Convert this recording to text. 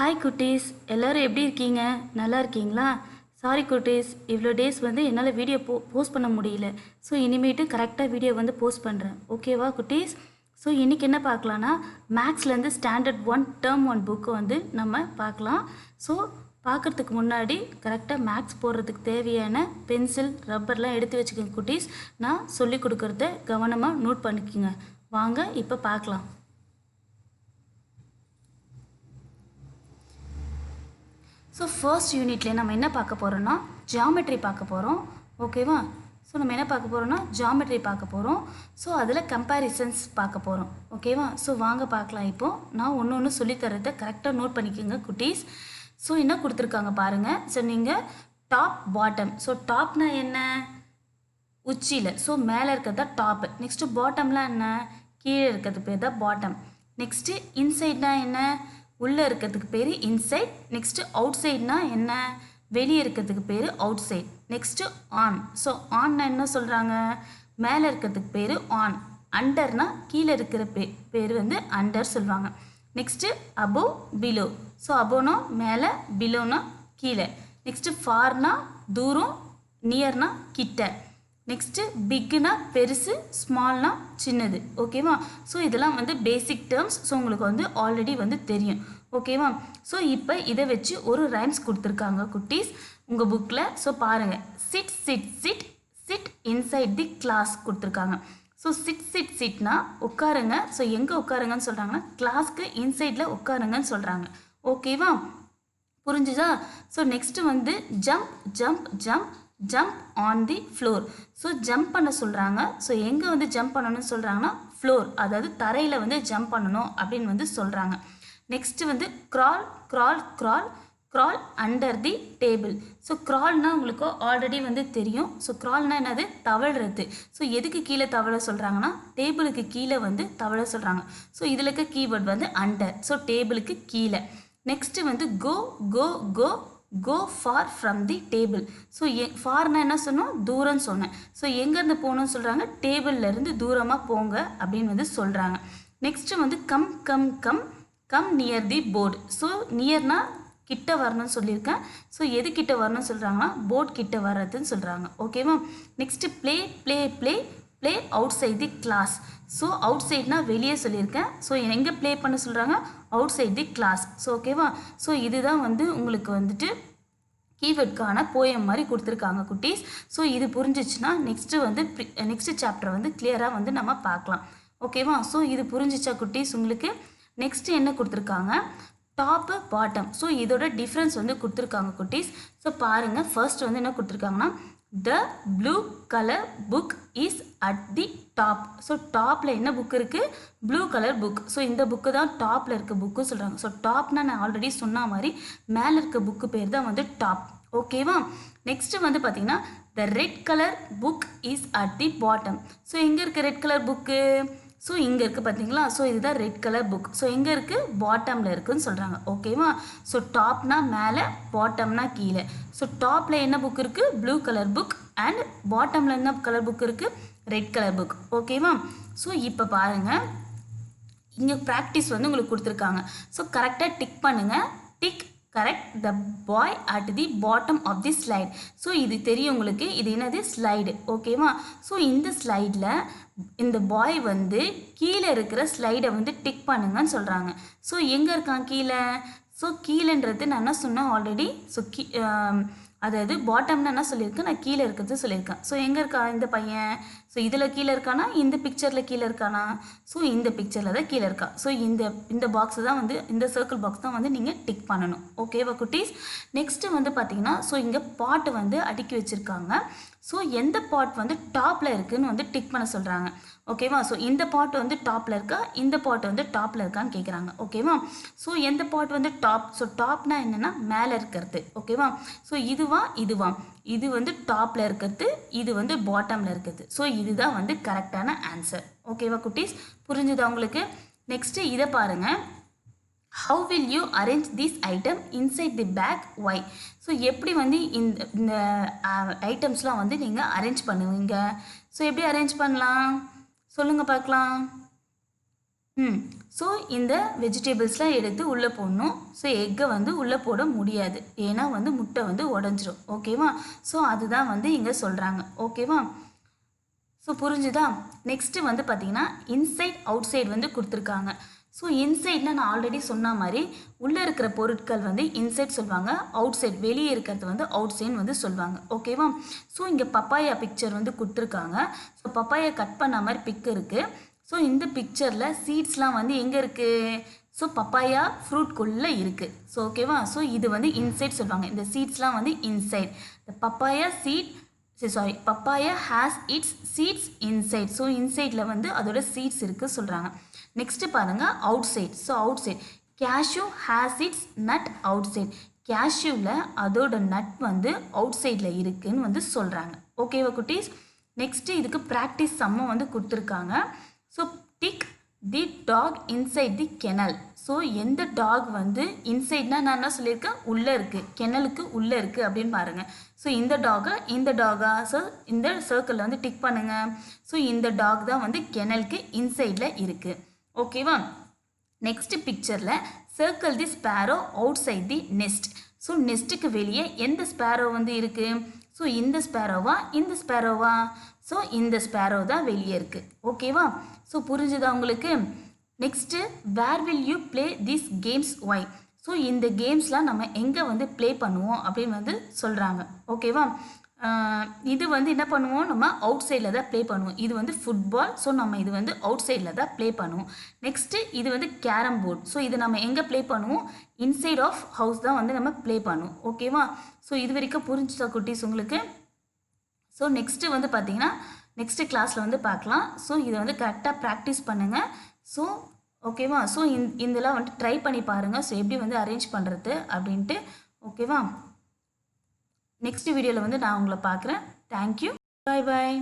Hi குட்டீஸ், எல்லோரும் எப்படி இருக்கீங்க? நல்லா இருக்கீங்களா? சாரி குட்டீஸ், இவ்வளோ டேஸ் என்னால் வீடியோ போஸ்ட் பண்ண முடியல. ஸோ இனிமேட்டு கரெக்டாக வீடியோ போஸ்ட் பண்ணுறேன். ஓகேவா குட்டீஸ்? ஸோ இன்றைக்கி என்ன பார்க்கலான்னா, மேக்ஸ்லேருந்து ஸ்டாண்டர்ட் 1 டேர்ம் 1 புக்கு நம்ம பார்க்கலாம். ஸோ பார்க்குறதுக்கு முன்னாடி கரெக்டாக மேக்ஸ் போடுறதுக்கு தேவையான பென்சில், ரப்பர்லாம் எடுத்து வச்சுக்கோங்க குட்டீஸ். நான் சொல்லி கொடுக்குறத கவனமாக நோட் பண்ணிக்கோங்க. வாங்க இப்போ பார்க்கலாம். ஸோ ஃபர்ஸ்ட் யூனிட்லேயே நம்ம என்ன பார்க்க போகிறோன்னா ஜியாமெட்ரி பார்க்க போகிறோம். ஓகேவா? ஸோ நம்ம என்ன பார்க்க போகிறோன்னா ஜியாமெட்ரி பார்க்க போகிறோம். ஸோ அதில் கம்பேரிசன்ஸ் பார்க்க போகிறோம். ஓகேவா? ஸோ வாங்க பார்க்கலாம். இப்போது நான் ஒன்று ஒன்று சொல்லித்தரதை கரெக்டாக நோட் பண்ணிக்கோங்க குட்டீஸ். ஸோ என்ன கொடுத்துருக்காங்க பாருங்கள். ஸோ நீங்கள் டாப் பாட்டம். ஸோ டாப்னா என்ன? உச்சியில். ஸோ மேலே இருக்கிறது தான் டாப்பு. நெக்ஸ்ட்டு பாட்டம்லாம் என்ன? கீழே இருக்கிறது பேர் தான் பாட்டம். நெக்ஸ்ட்டு இன்சைட்னா என்ன? உள்ளே இருக்கிறதுக்கு பேர் இன்சைட். நெக்ஸ்ட்டு அவுட் சைட்னா என்ன? வெளியே இருக்கிறதுக்கு பேர் outside. Next on. So ஆன்னா என்ன சொல்கிறாங்க? மேலே இருக்கிறதுக்கு பேர் ஆன். அண்டர்னா கீழே இருக்கிற பேர் அண்டர் சொல்லுவாங்க. Next above, below. ஸோ அபோவ்னா மேலே, பிலோனா கீழே. நெக்ஸ்ட்டு ஃபார்னா தூரம், நியர்னா கிட்ட. நெக்ஸ்ட்டு பிக்குனா பெருசு, ஸ்மால்னா சின்னது. ஓகேவா? ஸோ இதெல்லாம் பேசிக் டேர்ம்ஸ். ஸோ உங்களுக்கு ஆல்ரெடி தெரியும். ஓகேவா? ஸோ இப்போ இதை வச்சு ஒரு ரைம்ஸ் கொடுத்துருக்காங்க குட்டீஸ் உங்கள் புக்கில். ஸோ பாருங்கள். Sit sit sit sit inside the class கொடுத்துருக்காங்க. ஸோ சிட் சிட் சிட்னா உட்காருங்க. ஸோ எங்கே உட்காருங்கன்னு சொல்கிறாங்கன்னா கிளாஸ்க்கு இன்சைடில் உட்காருங்கன்னு சொல்கிறாங்க. ஓகேவா? புரிஞ்சுதா? So next jump jump jump jump on the floor. So jump பண்ண சொல்கிறாங்க. ஸோ எங்கே ஜம்ப் பண்ணணும்னு சொல்கிறாங்கன்னா ஃப்ளோர், அதாவது தரையில் ஜம்ப் பண்ணணும் அப்படின்னு சொல்கிறாங்க. Next crawl crawl crawl crawl under the table. So க்ரால்னால் உங்களுக்கு ஆல்ரெடி தெரியும். ஸோ க்ரால்னால் என்னது? தவழ்கிறது. ஸோ எதுக்கு கீழே தவழ சொல்கிறாங்கன்னா டேபிளுக்கு கீழே தவழ சொல்கிறாங்க. ஸோ இதில் இருக்க கீவேர்ட் அண்டர். ஸோ டேபிளுக்கு கீழே. Next go go go go far from the table. So ஃபார்னா என்ன சொன்னோம்? தூரம்னு சொன்னேன். ஸோ எங்கேருந்து போகணும்னு சொல்கிறாங்க? டேபிள்லேருந்து தூரமாக போங்க அப்படின்னு சொல்கிறாங்க. Next come come come come near the board. So நியர்னா கிட்ட வரணும்னு சொல்லியிருக்கேன். ஸோ எது கிட்ட வரணும்னு சொல்கிறாங்கன்னா போர்ட் கிட்ட வர்றதுன்னு சொல்கிறாங்க. ஓகேவா? Next play play play play outside the class. So அவுட் சைட்னா வெளியே சொல்லியிருக்கேன். ஸோ எங்கே ப்ளே பண்ண சொல்கிறாங்க? Outside the class. So ஓகேவா? ஸோ இதுதான் உங்களுக்கு கீவேர்டுக்கான போயம் மாதிரி கொடுத்துருக்காங்க குட்டீஸ். ஸோ இது புரிஞ்சிச்சுன்னா நெக்ஸ்ட்டு சாப்டர் கிளியராக நம்ம பார்க்கலாம். ஓகேவா? ஸோ இது புரிஞ்சிச்சா குட்டீஸ் உங்களுக்கு? நெக்ஸ்ட்டு என்ன கொடுத்துருக்காங்க? Top bottom. ஸோ இதோட டிஃப்ரென்ஸ் கொடுத்துருக்காங்க குட்டீஸ். ஸோ பாருங்கள். ஃபர்ஸ்ட் என்ன கொடுத்துருக்காங்கன்னா the blue colour book is at the top. So டாப்பில் என்ன புக் இருக்குது? Blue colour book. ஸோ இந்த புக்கு தான் டாப்பில் இருக்க புக்கு சொல்கிறாங்க. ஸோ டாப்னா நான் ஆல்ரெடி சொன்ன மாதிரி மேலே இருக்க புக்கு பேர் தான் டாப். ஓகேவா? நெக்ஸ்ட்டு பார்த்தீங்கன்னா the red colour book is at the bottom. So எங்கே இருக்குது ரெட் கலர் புக்கு? ஸோ இங்கே இருக்குது பார்த்தீங்களா? ஸோ இதுதான் ரெட் கலர் புக். ஸோ எங்கே இருக்குது? பாட்டமில் இருக்குதுன்னு சொல்கிறாங்க. ஓகேவா? ஸோ டாப்னா மேலே, பாட்டம்னா கீழே. ஸோ டாப்பில் என்ன புக் இருக்குது? Blue colour book. அண்ட் பாட்டமில் என்ன கலர் புக் இருக்குது? Red colour book. ஓகேவா? ஸோ இப்போ பாருங்கள். இங்கே ப்ராக்டிஸ் உங்களுக்கு கொடுத்துருக்காங்க. ஸோ கரெக்டாக டிக் பண்ணுங்கள். Tick correct the boy at the bottom of the slide. So இது தெரியும் உங்களுக்கு. இது என்னது? ஸ்லைடு. ஓகேவா? ஸோ இந்த ஸ்லைடில் இந்த பாய் கீழே இருக்கிற ஸ்லைடை டிக் பண்ணுங்கன்னு சொல்கிறாங்க. ஸோ எங்கே இருக்கான் கீழே? ஸோ கீழேன்றது நான் என்ன சொன்னேன் ஆல்ரெடி. ஸோ அதாவது பாட்டம்னா என்ன சொல்லியிருக்கேன்? நான் கீழே இருக்கிறது சொல்லியிருக்கேன். ஸோ எங்கே இருக்கா இந்த பையன்? ஸோ இதில் கீழே இருக்கானா? இந்த பிக்சரில் கீழே இருக்கானா? ஸோ இந்த பிக்சரில் தான் கீழே இருக்கா. ஸோ இந்த பாக்ஸ் தான் இந்த சர்க்கிள் பாக்ஸ் தான் நீங்கள் டிக் பண்ணணும். ஓகேவா குட்டீஸ்? நெக்ஸ்ட்டு பார்த்தீங்கன்னா ஸோ இங்கே பாட்டு அடுக்கி வச்சுருக்காங்க. ஸோ எந்த பாட் டாப்பில் இருக்குதுன்னு டிக் பண்ண சொல்கிறாங்க. ஓகேவா? ஸோ இந்த பாட் டாப்பில் இருக்கா? இந்த பாட் டாப்பில் இருக்கான்னு கேட்குறாங்க. ஓகேவா? ஸோ எந்த பாட் டாப். ஸோ டாப்னா என்னென்னா மேலே இருக்கிறது. ஓகேவா? ஸோ இதுவா இது டாப்பில் இருக்கிறது, இது பாட்டமில் இருக்கிறது. ஸோ இதுதான் கரெக்டான ஆன்சர். ஓகேவா குட்டீஸ்? புரிஞ்சுதா உங்களுக்கு? நெக்ஸ்ட்டு இதை பாருங்கள். How will you arrange this item inside the bag? Why. So எப்படி இந்த ஐட்டம்ஸ்லாம் நீங்கள் அரேஞ்ச் பண்ணுவீங்க? ஸோ எப்படி அரேஞ்ச் பண்ணலாம் சொல்லுங்கள் பார்க்கலாம். ஸோ இந்த வெஜிடபிள்ஸ்லாம் எடுத்து உள்ளே போடணும். ஸோ எக்கை வந்து உள்ளே போட முடியாது, ஏன்னா வந்து முட்டை வந்து உடஞ்சிரும். ஓகேவா? ஸோ அதுதான் வந்து இங்கே சொல்கிறாங்க. ஓகேவா? ஸோ புரிஞ்சுதா? நெக்ஸ்ட்டு வந்து பார்த்தீங்கன்னா இன்சைட் அவுட் சைடு வந்து கொடுத்துருக்காங்க. ஸோ இன்சைட்னா நான் ஆல்ரெடி சொன்ன மாதிரி உள்ளே இருக்கிற பொருட்கள் வந்து இன்சைட் சொல்லுவாங்க, அவுட் சைட் வெளியே இருக்கிறது வந்து அவுட் சைடுன்னு வந்து சொல்லுவாங்க. ஓகேவா? ஸோ இங்கே பப்பாயா பிக்சர் வந்து கொடுத்துருக்காங்க. ஸோ பப்பாயா கட் பண்ண மாதிரி பிக் இருக்குது. ஸோ இந்த பிக்சரில் சீட்ஸ்லாம் வந்து எங்கே இருக்குது? ஸோ பப்பாயா ஃப்ரூட்குள்ளே இருக்குது. ஸோ ஓகேவா? ஸோ இது வந்து இன்சைட் சொல்லுவாங்க. இந்த சீட்ஸ்லாம் வந்து இன்சைட். இந்த papaya seed papaya has its seeds inside. So இன்சைடில் வந்து அதோட சீட்ஸ் இருக்குது சொல்கிறாங்க. நெக்ஸ்ட்டு பாருங்கள் outside. So outside cashew has its nut outside. கேஷ்யூவில் அதோட நட் வந்து அவுட் சைடில் இருக்குதுன்னு வந்து சொல்கிறாங்க. ஓகேவா குட்டீஸ்? நெக்ஸ்ட்டு இதுக்கு ப்ராக்டிஸ் சம்ம வந்து கொடுத்துருக்காங்க. So dig the dog inside the kennel. So எந்த டாக் வந்து இன்சைட்னா நான் என்ன சொல்லியிருக்கேன், உள்ளே இருக்குது, கெனலுக்கு உள்ளே இருக்குது அப்படின்னு பாருங்கள். ஸோ இந்த டாகா ஸோ இந்த சர்க்கிளில் வந்து டிக் பண்ணுங்கள். ஸோ இந்த டாக் தான் வந்து கெனலுக்கு இன்சைடில் இருக்குது. ஓகேவா? நெக்ஸ்ட் பிக்சரில் circle the sparrow outside the nest. So நெஸ்ட்டுக்கு வெளியே எந்த ஸ்பேரோ வந்து இருக்குது? ஸோ இந்த ஸ்பேரோவா இந்த ஸ்பேரோவா? ஸோ இந்த ஸ்பேரோ தான் வெளியே இருக்குது. ஓகேவா? ஸோ புரிஞ்சுதா உங்களுக்கு? Next where will you play this games why. So இந்த கேம்ஸ்லாம் நம்ம எங்கே வந்து ப்ளே பண்ணுவோம் அப்படின்னு வந்து சொல்கிறாங்க. ஓகேவா? இது வந்து என்ன பண்ணுவோம், நம்ம அவுட் சைடில் தான் ப்ளே பண்ணுவோம். இது வந்து ஃபுட்பால். ஸோ நம்ம இது வந்து அவுட் சைடில் தான் ப்ளே பண்ணுவோம். நெக்ஸ்ட்டு இது வந்து கேரம் போர்ட். ஸோ இது நம்ம எங்கே ப்ளே பண்ணுவோம், இன்சைட் ஆஃப் ஹவுஸ் தான் வந்து நம்ம ப்ளே பண்ணுவோம். ஓகேவா? ஸோ இது வரைக்கும் புரிஞ்சுதா குட்டீஸ் உங்களுக்கு? ஸோ நெக்ஸ்ட்டு வந்து பார்த்தீங்கன்னா நெக்ஸ்ட்டு கிளாஸில் வந்து பார்க்கலாம். ஸோ இதை வந்து கரெக்டாக ப்ராக்டிஸ் பண்ணுங்கள். ஸோ ஓகேவா? ஸோ இதெல்லாம் வந்துட்டு ட்ரை பண்ணி பாருங்கள். ஸோ எப்படி வந்து அரேஞ்ச் பண்ணுறது அப்படின்ட்டு. ஓகேவா? நெக்ஸ்ட் வீடியோவில் வந்து நான் உங்களை பார்க்குறேன். தேங்க்யூ. பாய் பாய்.